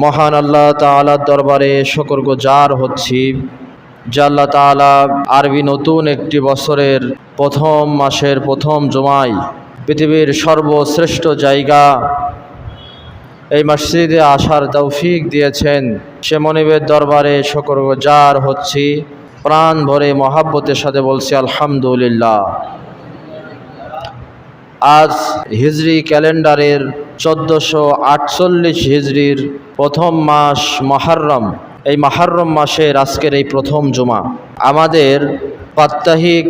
মহান আল্লাহ তাআলার দরবারে শুকরগুজার হচ্ছি যে আল্লাহ তাআলা আরবি নতুন একটি বছরের প্রথম মাসের প্রথম জুমায় পৃথিবীর সর্বশ্রেষ্ঠ জায়গা এই মসজিদে আসার তৌফিক দিয়েছেন। সে মনিবের দরবারে শুকরগুজার হচ্ছি, প্রাণ ভরে মহাব্বতের সাথে বলছি আলহামদুলিল্লাহ। আজ হিজরি ক্যালেন্ডারের 1448 হিজরির প্রথম মাস মুহররম। এই মুহররম মাসের আজকের এই প্রথম জুমা আমাদের প্রাত্যহিক,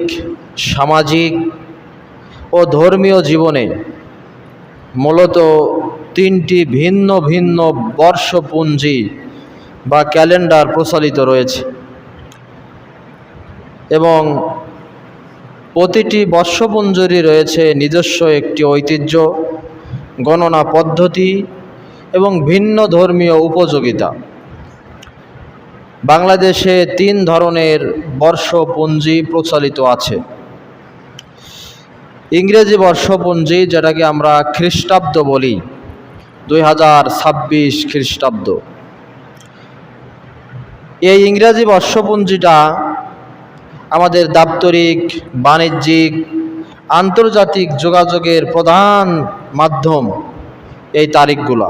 সামাজিক ও ধর্মীয় জীবনে মূলত তিনটি ভিন্ন ভিন্ন বর্ষপঞ্জি বা ক্যালেন্ডার প্রচলিত রয়েছে এবং প্রতিটি বর্ষপঞ্জিরই রয়েছে নিজস্ব একটি ঐতিহ্য, গণনা পদ্ধতি এবং ভিন্ন ধর্মীয় উপযোগিতা। বাংলাদেশে 3 ধরনের বর্ষপঞ্জি প্রচলিত আছে। ইংরেজি বর্ষপঞ্জি, যেটাকে আমরা খ্রিস্টাব্দ বলি, 2026 খ্রিস্টাব্দ। এই ইংরেজি বর্ষপঞ্জিটা আমাদের দাপ্তরিক, বাণিজ্যিক, আন্তর্জাতিক যোগাযোগের প্রধান মাধ্যম। এই তারিখগুলো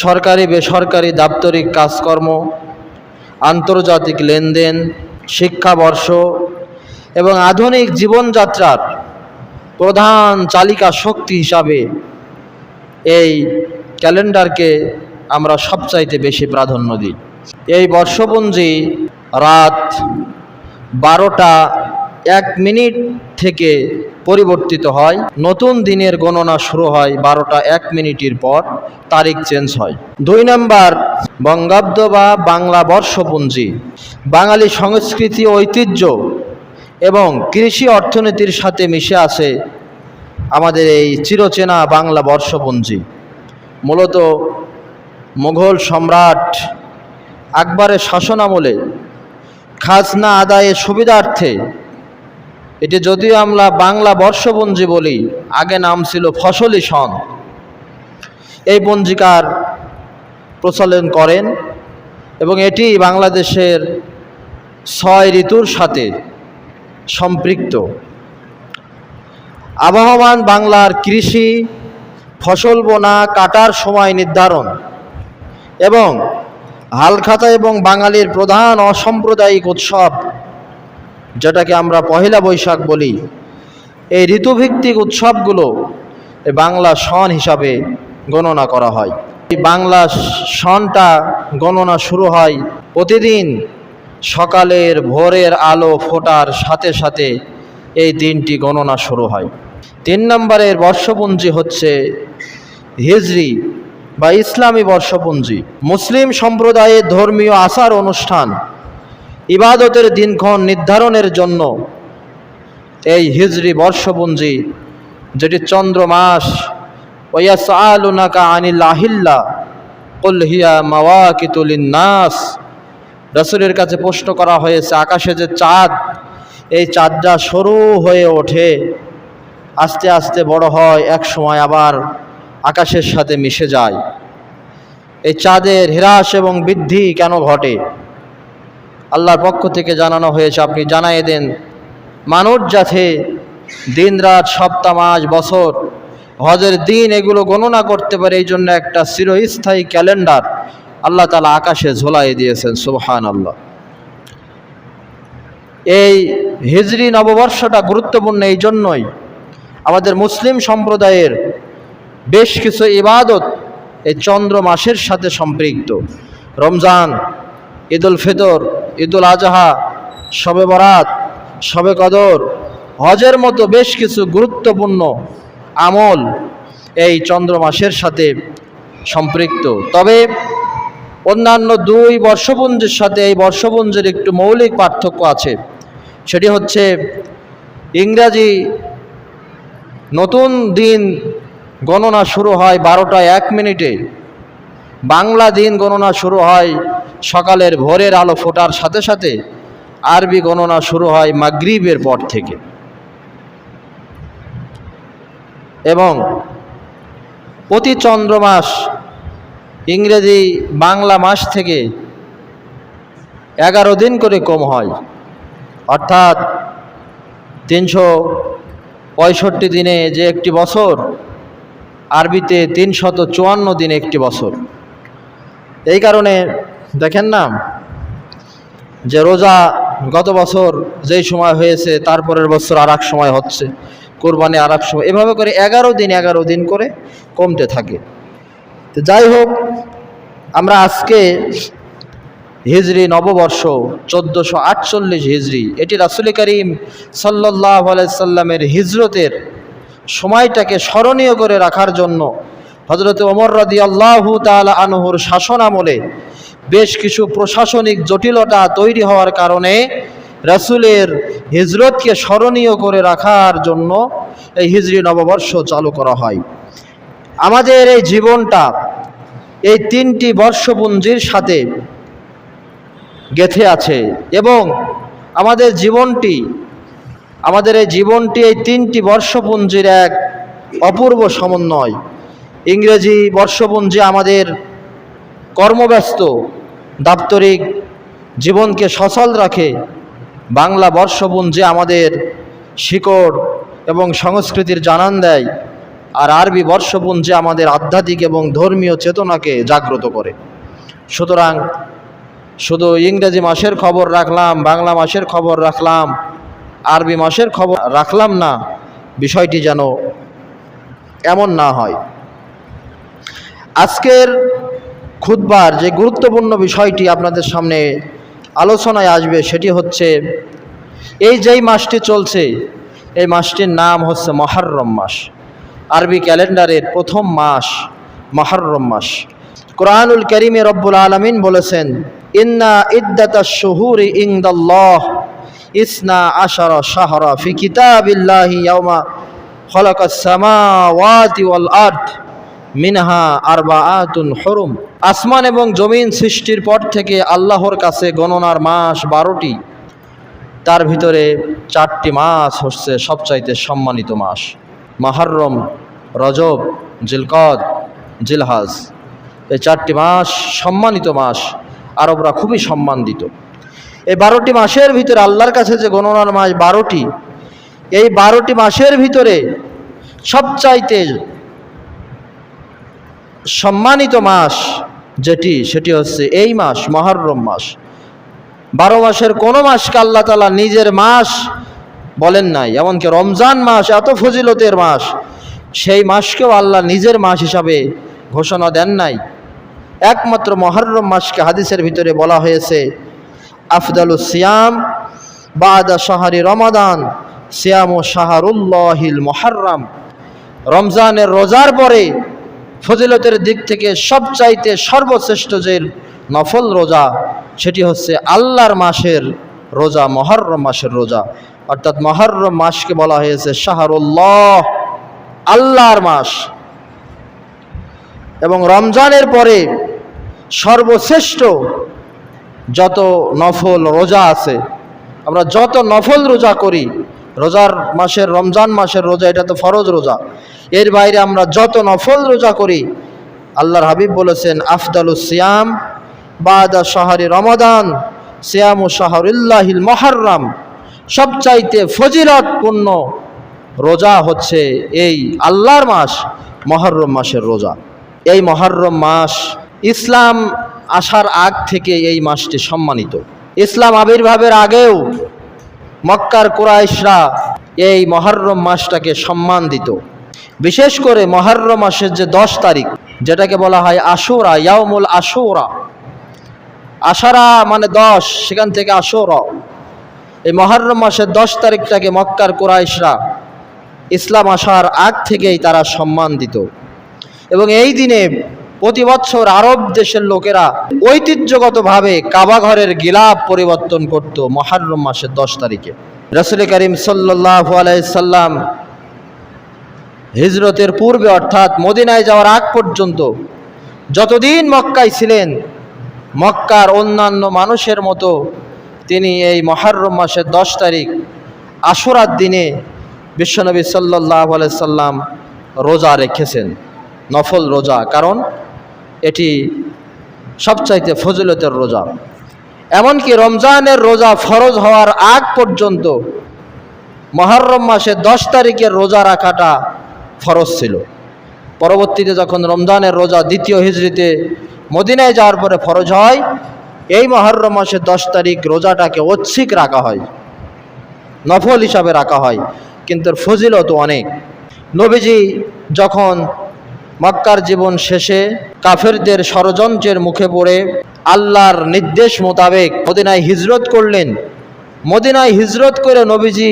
সরকারি বেসরকারি দাপ্তরিক কাজকর্ম, আন্তর্জাতিক লেনদেন, শিক্ষাবর্ষ এবং আধুনিক জীবনযাত্রার প্রধান চালিকা শক্তি হিসাবে এই ক্যালেন্ডারকে আমরা সবচাইতে বেশি প্রাধান্য দিই। এই বর্ষপঞ্জি রাত 12টা 1 মিনিট থেকে পরিবর্তিত হয়। নতুন দিনের গণনা শুরু হয় 12টা 1 মিনিটের পর, তারিখ চেঞ্জ হয়। 2 নম্বর বঙ্গাব্দ বা বাংলা বর্ষপঞ্জি। বাঙালি সংস্কৃতি, ঐতিহ্য এবং কৃষি অর্থনীতির সাথে মিশে আছে আমাদের এই চিরচেনা বাংলা বর্ষপঞ্জি। মূলত মুঘল সম্রাট আকবরের শাসনামলে খাজনা আদায়ের সুবিধার্থে এটি, যদিও আমরা বাংলা বর্ষপঞ্জি বলি, আগে নাম ছিল ফসলি সন, এই পঞ্জিকার প্রচলন করেন এবং এটি বাংলাদেশের 6 ঋতুর সাথে সম্পৃক্ত। আবহমান বাংলার কৃষি, ফসল বোনা, কাটার সময় নির্ধারণ এবং হালখাতা এবং বাঙালির প্রধান অসাম্প্রদায়িক উৎসব, যেটাকে আমরা পহেলা বৈশাখ বলি, এই ঋতুভিত্তিক উৎসবগুলো বাংলা সন হিসাবে গণনা করা হয়। এই বাংলা সনটা গণনা শুরু হয় প্রতিদিন সকালের ভোরের আলো ফোটার সাথে সাথে এই দিনটি গণনা শুরু হয়। 3 নম্বরের বর্ষপঞ্জি হচ্ছে হিজরি বা ইসলামী বর্ষপঞ্জি। মুসলিম সম্প্রদায়ের ধর্মীয় আচার অনুষ্ঠান, ইবাদতের দিনক্ষণ নির্ধারণের জন্য এই হিজরি বর্ষপঞ্জি, যেটি চন্দ্র মাস, ওয়ায়াসআলুনাকা আনিল আহিল্লা কুল হিয়া মাওয়াকিতু লিন্নাস, রাসূলের কাছে প্রশ্ন করা হয়েছে আকাশে যে চাঁদ, এই চাঁদটা সরু হয়ে ওঠে, আস্তে আস্তে বড় হয়, এক সময় আবার আকাশের সাথে মিশে যায়। এই চাঁদের হ্রাস এবং বৃদ্ধি কেন ঘটে? আল্লাহর পক্ষ থেকে জানানো হয়েছে, আপনি জানাই দেন মানুষ যাতে দিন রাত, সপ্তাহ, মাস, বছর, হজের দিন এগুলো গণনা করতে পারে, এই জন্য একটা চিরস্থায়ী ক্যালেন্ডার আল্লাহ তাআলা আকাশে ঝোলাই দিয়েছেন। সুবহানাল্লাহ। এই হিজরি নববর্ষটা গুরুত্বপূর্ণ এই জন্যই, আমাদের মুসলিম সম্প্রদায়ের বেশ কিছু ইবাদত এই চন্দ্র মাসের সাথে সম্পৃক্ত। রমজান, ঈদুল ফিতর, ঈদুল আজহা, শবে বরাত, শবে কদর, হজের মতো বেশ কিছু গুরুত্বপূর্ণ আমল এই চন্দ্র মাসের সাথে সম্পৃক্ত। তবে অন্যান্য 2 বর্ষপঞ্জির সাথে এই বর্ষপঞ্জির একটু মৌলিক পার্থক্য আছে। সেটি হচ্ছে ইংরাজি নতুন দিন গণনা শুরু হয় 12টা 1 মিনিটে, বাংলা দিন গণনা শুরু হয় সকালের ভোরের আলো ফোটার সাথে সাথে, আরবি গণনা শুরু হয় মাগরিবের পর থেকে। এবং প্রতি চন্দ্রমাস ইংরেজি বাংলা মাস থেকে 11 দিন করে কম হয়, অর্থাৎ 365 দিনে যে একটি বছর, আরবিতে 354 দিনে একটি বছর। এই কারণে দেখেন না যে রোজা গত বছর যেই সময় হয়েছে তারপরের বছর আর এক সময় হচ্ছে, কোরবানি আর এক সময়, এভাবে করে 11 দিন করে কমতে থাকে। তো যাই হোক, আমরা আজকে হিজরি নববর্ষ 1448 হিজরি, এটি রাসূল করিম সাল্লাল্লাহু আলাইহি সাল্লামের হিজরতের সময়টাকে স্মরণীয় করে রাখার জন্য হযরত ওমর রাদিয়াল্লাহু তাআলা আনহুর শাসন আমলে বেশ কিছু প্রশাসনিক জটিলতা তৈরি হওয়ার কারণে রাসূলের হিজরতকে স্মরণীয় করে রাখার জন্য এই হিজরি নববর্ষ চালু করা হয়। আমাদের এই জীবনটা এই 3টি বর্ষপুঞ্জির সাথে গেঁথে আছে এবং আমাদের এই জীবনটি এই 3টি বর্ষপুঞ্জির এক অপূর্ব সমন্বয়। ইংরেজি বর্ষপুঞ্জি আমাদের কর্মব্যস্ত দাপ্তরিক জীবনকে সচল রাখে, বাংলা বর্ষপুঞ্জি আমাদের শিকড় এবং সংস্কৃতির জানান দেয়, আর আরবি বর্ষপুঞ্জি আমাদের আধ্যাত্মিক এবং ধর্মীয় চেতনাকে জাগ্রত করে। সুতরাং শুধু ইংরেজি মাসের খবর রাখলাম, বাংলা মাসের খবর রাখলাম, আরবি মাসের খবর রাখলাম না, বিষয়টি যেন এমন না হয়। আজকের খুতবার যে গুরুত্বপূর্ণ বিষয়টি আপনাদের সামনে আলোচনায় আসবে সেটি হচ্ছে যেই মাসটি চলছে এই মাসটির নাম হচ্ছে মুহররম মাস। আরবি ক্যালেন্ডারের প্রথম মাস মুহররম মাস। কোরআনুল কারীমে রব্বুল আলামিন বলেছেন, ইন্না ইদ্দাতাশ শুহুরি ইনদাল্লাহ ইসনা আশারা শাহরা ফি কিতাবিল্লাহি ইয়াওমা খালাকাস সামাওয়াতি ওয়াল আরদ মিনহা আরবাআতুন হুরুম। আসমান এবং জমিন সৃষ্টির পর থেকে আল্লাহর কাছে গণনার মাস 12টি, তার ভিতরে 4টি মাস হচ্ছে সবচাইতে সম্মানিত মাস, মুহররম, রজব, জিলকদ, জিলহজ। এই 4টি মাস সম্মানিত মাস, আরবরা খুবই সম্মান দিত। এই 12টি মাসের ভিতরে আল্লাহর কাছে যে গণনার মাস 12টি, এই 12টি মাসের ভিতরে সবচাইতে সম্মানিত মাস সেটি হচ্ছে এই মাস মুহররম মাস। 12 মাসের কোনো মাসকে আল্লাহ তাআলা নিজের মাস বলেন নাই, এমনকি রমজান মাস এত ফজিলতের মাস, সেই মাসকেও আল্লাহ নিজের মাস হিসাবে ঘোষণা দেন নাই। একমাত্র মুহররম মাসকে হাদিসের ভিতরে বলা হয়েছে আফদালুস সিয়াম বাদা শাহরি রমাদান সিয়ামু শাহরুল্লাহিল মুহররম। রমজানের রোজার পরে ফজিলতের দিক থেকে সবচাইতে সর্বশ্রেষ্ঠ যে নফল রোজা সেটি হচ্ছে আল্লাহর মাসের রোজা, মুহররম মাসের রোজা। অর্থাৎ মুহররম মাসকে বলা হয়েছে শাহরুল্লাহ, আল্লাহর মাস। এবং রমজানের পরে সর্বশ্রেষ্ঠ যত নফল রোজা আছে, আমরা যত নফল রোজা করি, রোজার মাসের রমজান মাসের রোজা এটা তো ফরজ রোজা, এর বাইরে আমরা যত নফল রোজা করি, আল্লাহর হাবিব বলেছেন আফদালুস সিয়াম বাদা শাহরি রমাদান সিয়ামু শাহরুল্লাহিল মুহররম। সবচাইতে ফজিলতপূর্ণ রোজা হচ্ছে এই আল্লাহর মাস মুহররম মাসের রোজা। এই মুহররম মাস ইসলাম আসার আগ থেকে এই মাসটি সম্মানিত। ইসলাম আবির্ভাবের আগেও মক্কার কুরাইশরা এই মুহররম মাসটাকে সম্মান দিত। বিশেষ করে মুহররম মাসের যে 10 তারিখ, যেটাকে বলা হয় আশুরা, ইয়াউমুল আশুরা, আশারা মানে 10, সেখান থেকে আশুরা। এই মুহররম মাসের 10 তারিখটাকে মক্কার কুরাইশরা ইসলাম আসার আগ থেকেই তারা সম্মান দিত। এবং এই দিনে প্রতি বছর আরব দেশের লোকেরা ঐতিহ্যগতভাবে কাবা ঘরের গিলাফ পরিবর্তন করত মুহররম মাসের 10 তারিখে। রাসূল করিম সাল্লাল্লাহু আলাইহি সাল্লাম হিজরতের পূর্বে অর্থাৎ মদিনায় যাওয়ার আগ পর্যন্ত যতদিন মক্কায় ছিলেন, মক্কার অন্যান্য মানুষের মতো তিনি এই মুহররম মাসের 10 তারিখ আশুরার দিনে বিশ্বনবী সাল্লাল্লাহু আলাইহি সাল্লাম রোজা রেখেছেন, নফল রোজা। কারণ এটি সবচাইতে ফজিলতের রোজা। এমনকি রমজানের রোজা ফরজ হওয়ার আগ পর্যন্ত মুহররম মাসের 10 তারিখের রোজা রাখাটা ফরজ ছিল। পরবর্তীতে যখন রমজানের রোজা দ্বিতীয় হিজরিতে মদিনায় যাওয়ার পরে ফরজ হয়, এই মুহররম মাসের 10 তারিখ রোজাটাকে ঐচ্ছিক রাখা হয়, নফল হিসাবে রাখা হয়, কিন্তু ফজিলত অনেক। নবীজি যখন মক্কার জীবন শেষে কাফেরদের ষড়যন্ত্রের মুখে পড়ে আল্লাহর নির্দেশ মোতাবেক মদিনায় হিজরত করলেন, মদিনায় হিজরত করে নবীজি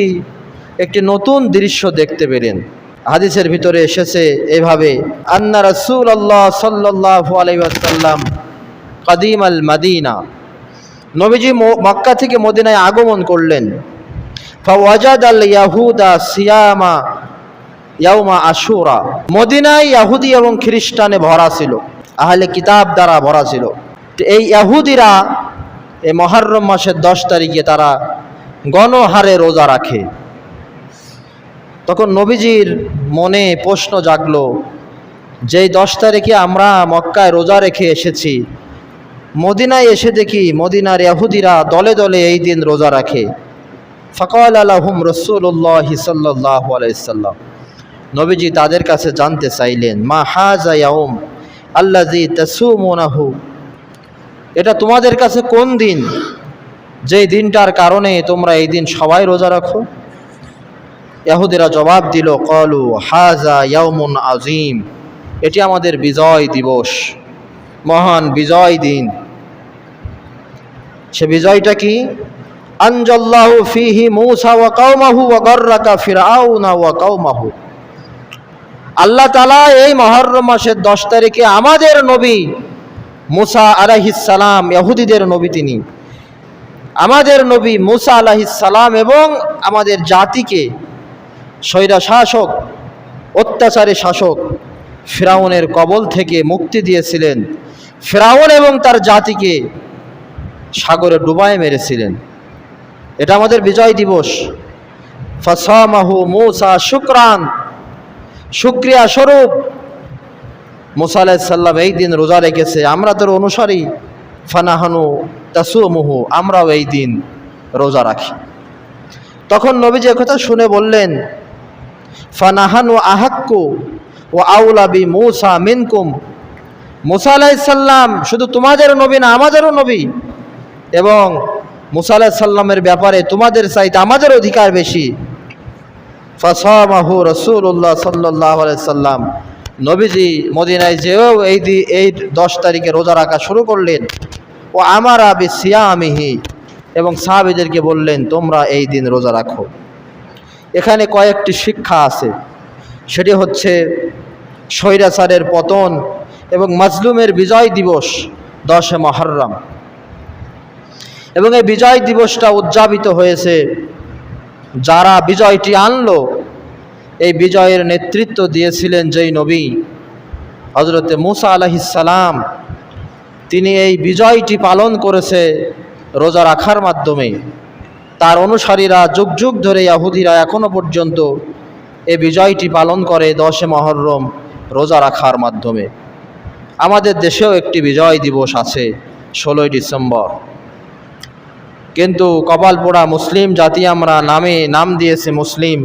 একটি নতুন দৃশ্য দেখতে পেলেন। হাদিসের ভিতরে এসেছে এভাবে, আন্না রাসূলুল্লাহ সাল্লাল্লাহু আলাইহি ওয়াসাল্লাম কাদিম আল মাদিনা, নবীজি মক্কা থেকে মদিনায় আগমন করলেন। ফাওয়াজাদ আল ইয়াহুদা সিয়ামা ইয়াউমা আশুরা, মদিনায় ইহুদি এবং খ্রিস্টানে ভরা ছিল, আহলে কিতাব দ্বারা ভরা ছিল। এই ইহুদিরা এই মুহররম মাসের 10 তারিখে তারা গণহারে রোজা রাখে। তখন নবীজির মনে প্রশ্ন জাগলো, যেই 10 তারিখে আমরা মক্কায় রোজা রেখে এসেছি, মদিনায় এসে দেখি মদিনার ইহুদিরা দলে দলে এই দিন রোজা রাখে। ফাকালা লাহুম রাসূলুল্লাহ সাল্লাল্লাহু আলাইহি ওয়াসাল্লাম, নবীজি তাদের কাছে জানতে চাইলেন, মা হাযা ইয়াউম আল্লাযী তাসুমুনাহু, এটা তোমাদের কাছে কোন দিন, যেই দিনটার কারণে তোমরা এই দিন সবাই রোজা রাখো? ইহুদিরা জবাব দিল, ক্বালু হাযা ইয়াউমুন আযীম, এটি আমাদের বিজয় দিবস, মহান বিজয় দিন। সে বিজয়টা কি? আনজাল্লাহু ফীহি মূসা ওয়া কওমাহু ওয়া গাররাকা ফিরআউনা ওয়া কওমাহু, আল্লাহ তাআলা এই মুহররম মাসের 10 তারিখে আমাদের নবী মূসা আলাইহিস সালাম, ইহুদিদের নবী তিনি, আমাদের নবী মূসা আলাইহিস সালাম এবং আমাদের জাতিকে স্বৈরা শাসক, অত্যাচারী শাসক ফিরআউনের কবল থেকে মুক্তি দিয়েছিলেন। ফিরআউন এবং তার জাতিকে সাগরে ডুবায় মেরেছিলেন। এটা আমাদের বিজয় দিবস। ফাসামাহু মূসা শুকরান, শুকরিয়া স্বরূপ মূসা আলাইহিস সালাম এই দিন রোজা রেখেছে, আমরা তার অনুসারী। ফানাহানু তাসুমুহু, আমরাও এই দিন রোজা রাখি। তখন নবীজি কথা শুনে বললেন, ফানাহানু আহাক্কু ওয়া আউলা বি মূসা মিনকুম, মূসা আলাইহিস সালাম শুধু তোমাদের নবী না, আমাদেরও নবী, এবং মূসা আলাইহিস সালামের ব্যাপারে তোমাদের চাইতে আমাদের অধিকার বেশি। ফাসামাহু রাসূলুল্লাহ সাল্লাল্লাহু আলাইহি সাল্লাম, নবীজি মদিনায় যেও এই 10 তারিখে রোজা রাখা শুরু করলেন। ও আমারা বিসিয়ামিহি, এবং সাহাবীদেরকে বললেন তোমরা এই দিন রোজা রাখো। এখানে কয়েকটি শিক্ষা আছে, সেটি হচ্ছে স্বৈরাচারের পতন এবং মাজলুমের বিজয় দিবস 10 মুহররম, এবং এই বিজয় দিবসটা উদযাপিত হয়েছে যারা বিজয়টি আনলো, এই বিজয়ের নেতৃত্ব দিয়েছিলেন যেই নবী হযরতে মূসা আলাইহিস সালাম, তিনি এই বিজয়টি পালন করেছে রোজা রাখার মাধ্যমে। তার অনুসারীরা যুগ যুগ ধরে ইহুদিরা এখনো পর্যন্ত এই বিজয়টি পালন করে 10 মুহররম রোজা রাখার মাধ্যমে। আমাদের দেশেও একটি বিজয় দিবস আছে 16ই ডিসেম্বর, কিন্তু কপাল পোড়া মুসলিম জাতি আমরা নাম দিয়েছে মুসলিম,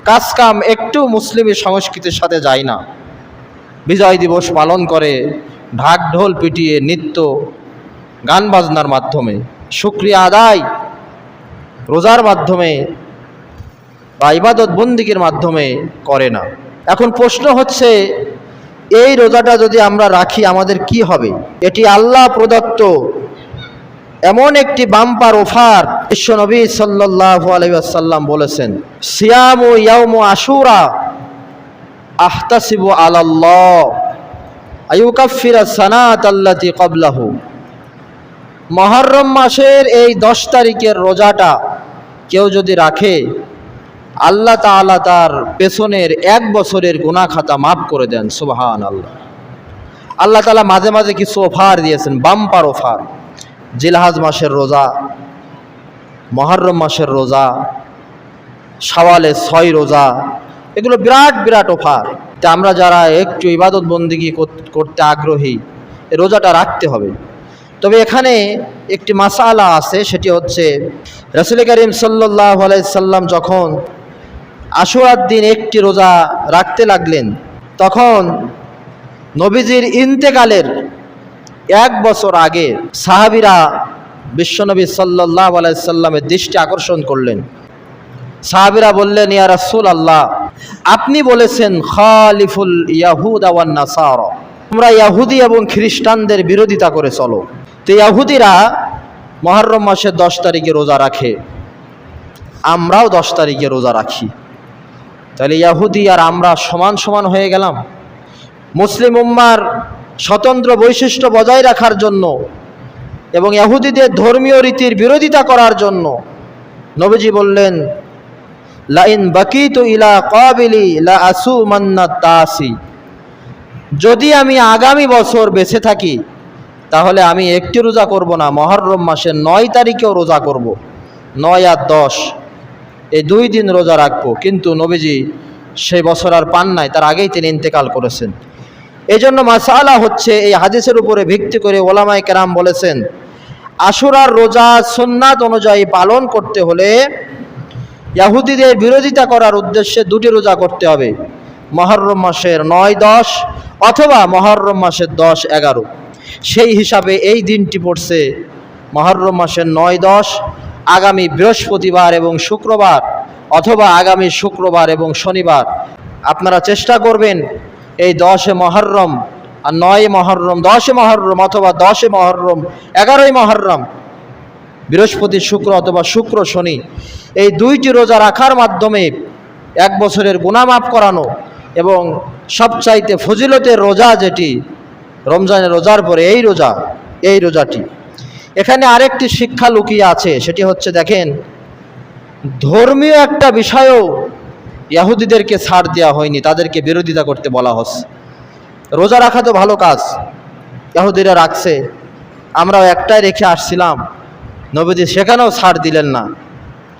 কাজকাম একটু মুসলিমের সংস্কৃতির সাথে যায় না। বিজয় দিবস পালন করে ঢাক ঢোল পিটিয়ে, নৃত্য গান বাজনার মাধ্যমে, শুকরিয়া আদায় রোজার মাধ্যমে বা ইবাদত বন্দিগির মাধ্যমে করে না। এখন প্রশ্ন হচ্ছে, এই রোজাটা যদি আমরা রাখি আমাদের কি হবে? এটি আল্লাহ প্রদত্ত এমন একটি বাম্পার অফার। বিশ্বনবী সাল্লাল্লাহু আলাইহি ওয়াসাল্লাম বলেছেন, সিয়ামু ইয়াউমু আশুরা আহতাসিবু আলাল্লাহ আইয়ুকাফিরা সানাত আল্লাতী ক্বাবলাহু, মুহররম মাসের এই 10 তারিখের রোজাটা কেউ যদি রাখে, আল্লাহ তাআলা তার পেছনের 1 বছরের গুনাহ খাতা মাফ করে দেন। সুবহানাল্লাহ। আল্লাহ তাআলা মাঝে মাঝে কিছু অফার দিয়েছেন, বাম্পার অফার। জিলহজ মাসের রোজা, মুহররম মাসের রোজা, শাওয়ালে 6 রোজা, এগুলো বিরাট বিরাট অফার। তা আমরা যারা একটু ইবাদত বন্দিগি করতে আগ্রহী, রোজাটা রাখতে হবে। তবে এখানে একটি মাসালা আছে, সেটি হচ্ছে রাসূল করিম সাল্লাল্লাহু আলাইহি সাল্লাম যখন আশুরার দিন একটি রোজা রাখতে লাগলেন, তখন নবীজির ইন্তেকালের 1 বছর আগে সাহাবীরা বিশ্বনবী সাল্লাল্লাহু আলাইহি সাল্লামের দৃষ্টি আকর্ষণ করলেন। সাহাবীরা বললেন, ইয়া রাসূলুল্লাহ, আপনি বলেছেন খালিফুল ইয়াহুদা ওয়ান নাসারা, তোমরা ইহুদি এবং খ্রিস্টানদের বিরোধিতা করে চলো। তো ইহুদিরা মুহররম মাসের 10 তারিখে রোজা রাখে, আমরাও 10 তারিখে রোজা রাখি, তাহলে ইহুদি আর আমরা সমান সমান হয়ে গেলাম। মুসলিম উম্মার স্বতন্ত্র বৈশিষ্ট্য বজায় রাখার জন্য এবং ইহুদিদের ধর্মীয় রীতির বিরোধিতা করার জন্য নবীজি বললেন, লাইন বাকিতু ইলা কাবিলি লা আসুমান্না তাসি, যদি আমি আগামী বছর বেঁচে থাকি তাহলে আমি একটি রোজা করব না, মুহররম মাসের 9 তারিখেও রোজা করব, 9 আর 10 এই 2 দিন রোজা রাখবো। কিন্তু নবীজি সেই বছর আর পান নাই, তার আগেই তিনি ইন্তেকাল করেছেন। এই জন্য মাসালা হচ্ছে, এই হাদিসের উপরে ভিত্তি করে ওলামায়ে কেরাম বলেছেন, আশুরার রোজা সুন্নাত অনুযায়ী পালন করতে হলে ইহুদিদের বিরোধিতা করার উদ্দেশ্যে 2টি রোজা করতে হবে, মুহররম মাসের 9-10 অথবা মুহররম মাসের 10-11। সেই হিসাবে এই দিনটি পড়ছে মুহররম মাসের 9-10, আগামী বৃহস্পতিবার এবং শুক্রবার, অথবা আগামী শুক্রবার এবং শনিবার। আপনারা চেষ্টা করবেন এই 10 মুহররম আর 9 মুহররম, 10 মুহররম অথবা 10 মুহররম, 11 মুহররম, বৃহস্পতি শুক্র অথবা শুক্র শনি, এই 2টি রোজা রাখার মাধ্যমে 1 বছরের গুনাহ মাফ করানো এবং সবচাইতে ফজিলতের রোজা যেটি রমজানের রোজার পরে এই রোজাটি। এখানে আরেকটি শিক্ষা লুকিয়ে আছে, সেটি হচ্ছে, দেখেন, ধর্মীয় একটা বিষয়েও ইহুদিদেরকে ছাড় দেওয়া হয়নি, তাদেরকে বিরোধিতা করতে বলা হচ্ছে। রোজা রাখা তো ভালো কাজ, ইহুদিরা রাখছে, আমরাও একটাই রেখে আসছিলাম, নবীজি সেখানেও ছাড় দিলেন না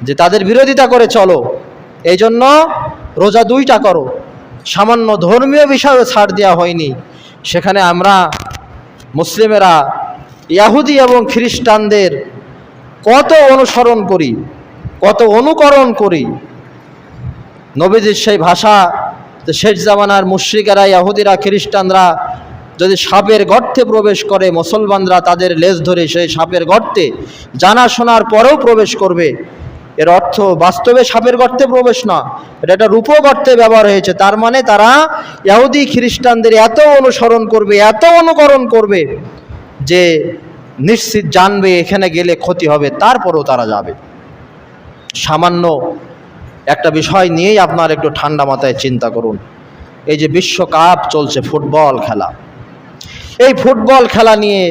যে তাদের বিরোধিতা করে চলো, এই জন্য রোজা 2টা করো। সামান্য ধর্মীয় বিষয়েও ছাড় দেওয়া হয়নি। সেখানে আমরা মুসলিমেরা ইহুদি এবং খ্রিস্টানদের কত অনুসরণ করি, কত অনুকরণ করি। নবীজির সেই ভাষা, শেষ জামানার মুশরিকেরা, ইহুদিরা, খ্রিস্টানরা যদি সাপের গর্তে প্রবেশ করে, মুসলমানরা তাদের লেজ ধরে সেই সাপের গর্তে জানা শোনার পরেও প্রবেশ করবে। এর অর্থ বাস্তবে সাপের গর্তে প্রবেশ না, এটা একটা রূপগর্তে ব্যবহার হয়েছে। তার মানে তারা ইহুদি খ্রিস্টানদের এত অনুসরণ করবে, এত অনুকরণ করবে যে নিশ্চিত জানবে এখানে গেলে ক্ষতি হবে, তারপরেও তারা যাবে। সামান্য একটা বিষয় নিয়েই আপনার একটু ঠান্ডা মাথায় চিন্তা করুন। এই যে বিশ্বকাপ চলছে, ফুটবল খেলা, এই ফুটবল খেলা নিয়ে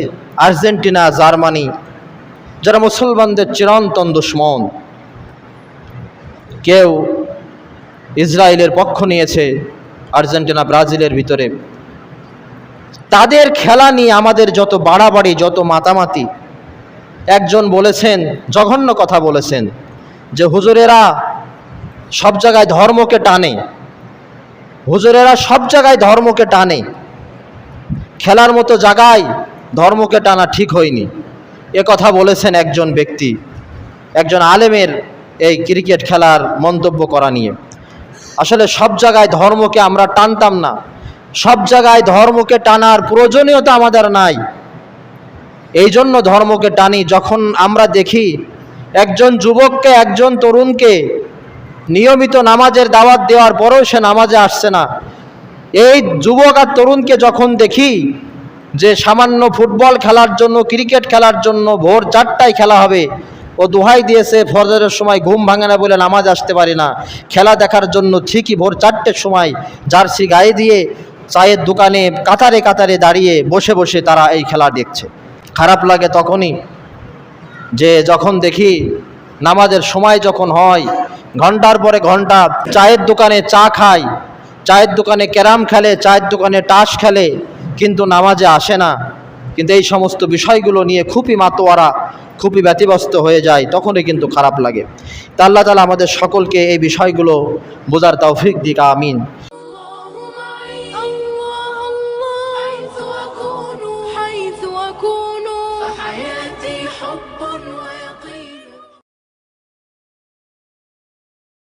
আর্জেন্টিনা, জার্মানি, যারা মুসলমানদের চিরন্তন দুশমন, কেউ ইসরায়েলের পক্ষ নিয়েছে, আর্জেন্টিনা ব্রাজিলের ভিতরে, তাদের খেলা নিয়ে আমাদের যত বাড়াবাড়ি, যত মাতামাতি। একজন বলেছেন, জঘন্য কথা বলেছেন, যে হুজুরেরা সব জায়গায় ধর্মকে টানে, হুজুরেরা সব জায়গায় ধর্মকে টানে, খেলার মতো জায়গায় ধর্মকে টানা ঠিক হয়নি। এ কথা বলেছেন একজন ব্যক্তি, একজন আলেমের এই ক্রিকেট খেলার মন্তব্য করা নিয়ে। আসলে সব জায়গায় ধর্মকে আমরা টানতাম না, সব জায়গায় ধর্মকে টানার প্রয়োজনীয়তা আমাদের নাই। এই জন্য ধর্মকে টানি যখন আমরা দেখি একজন যুবককে, একজন তরুণকে নিয়মিত নামাজের দাওয়াত দেওয়ার পরেও সে নামাজে আসছে না। এই যুবক আর তরুণকে যখন দেখি যে সামান্য ফুটবল খেলার জন্য, ক্রিকেট খেলার জন্য ভোর 4টায় খেলা হবে, ও দোহাই দিয়েছে ফজরের সময় ঘুম ভাঙে না বলে নামাজ আসতে পারি না, খেলা দেখার জন্য ঠিকই ভোর 4টের সময় জার্সি গায়ে দিয়ে চায়ের দোকানে কাতারে কাতারে দাঁড়িয়ে বসে বসে তারা এই খেলা দেখছে। খারাপ লাগে তখনই যে যখন দেখি নামাজের সময় যখন হয়, ঘন্টার পরে ঘন্টা চায়ের দোকানে চা খায়, চায়ের দোকানে ক্যারাম খেলে, চায়ের দোকানে তাস খেলে, কিন্তু নামাজে আসে না। কিন্তু এই সমস্ত বিষয়গুলো নিয়ে খুবই মাতোয়ারা, খুবই ব্যতিব্যস্ত হয়ে যায়, তখনই কিন্তু খারাপ লাগে। তা আল্লাহ তাআলা আমাদের সকলকে এই বিষয়গুলো বোঝার তৌফিক দিক, আমিন। حياتي حب